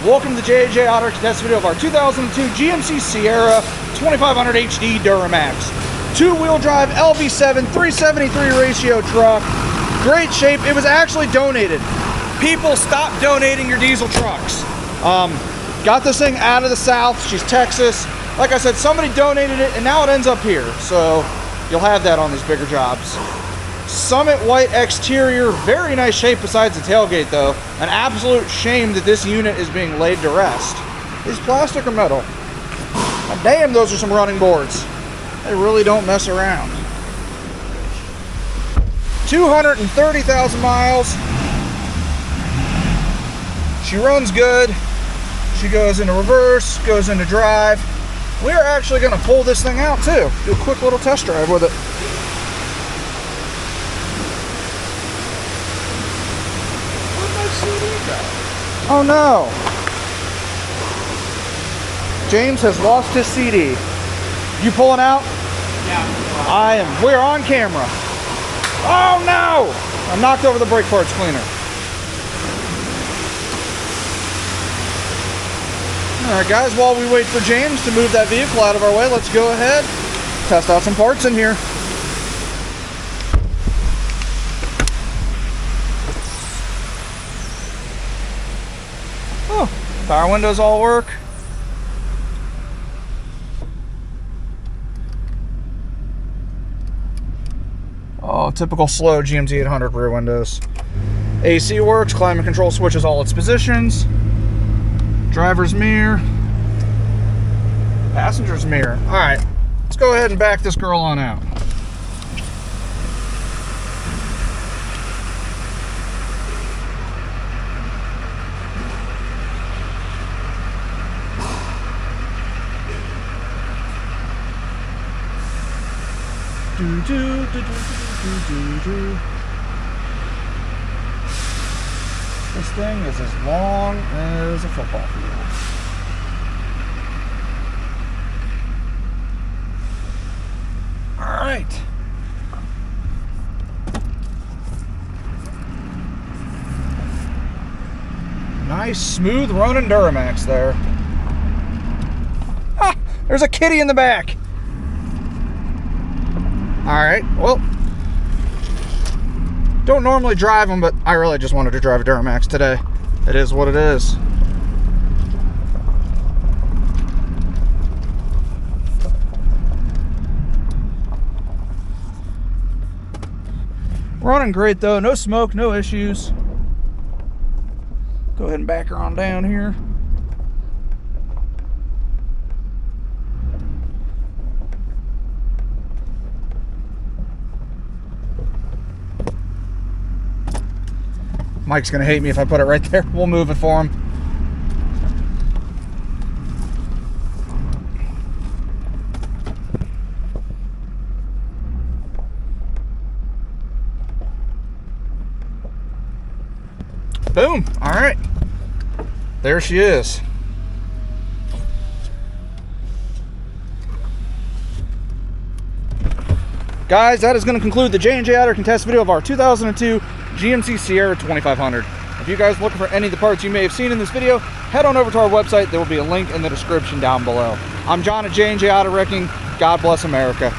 Welcome to the J&J Auto test video of our 2002 GMC Sierra 2500 HD Duramax. Two-wheel drive LV7 373 ratio truck. Great shape. It was actually donated. People, stop donating your diesel trucks. Got this thing out of the South. She's Texas. Like I said, somebody donated it and now it ends up here. So you'll have that on these bigger jobs. Summit white exterior, very nice shape besides the tailgate though. An absolute shame that this unit is being laid to rest. Is plastic or metal? Now, damn, those are some running boards. They really don't mess around. 230,000 miles. She runs good. She goes into reverse, goes into drive. We are actually going to pull this thing out too. Do a quick little test drive with it. Oh no! James has lost his CD. You pulling out? Yeah. I am. We're on camera. Oh no! I knocked over the brake parts cleaner. Alright guys, while we wait for James to move that vehicle out of our way, let's go ahead, test out some parts in here. Oh, power windows all work. Oh, typical slow GMT 800 rear windows. AC works, climate control switches all its positions. Driver's mirror. Passenger's mirror. All right, let's go ahead and back this girl on out. This thing is as long as a football field. All right. Nice, smooth running Duramax there. Ah, there's a kitty in the back. All right, well, don't normally drive them, but I really just wanted to drive a Duramax today. It is what it is. Running great though, no smoke, no issues. Go ahead and back her on down here. Mike's gonna hate me if I put it right there. We'll move it for him. Boom. All right. There she is. Guys, that is going to conclude the J&J Auto Contest video of our 2002 GMC Sierra 2500. If you guys are looking for any of the parts you may have seen in this video, head on over to our website. There will be a link in the description down below. I'm John at J&J Auto Wrecking. God bless America.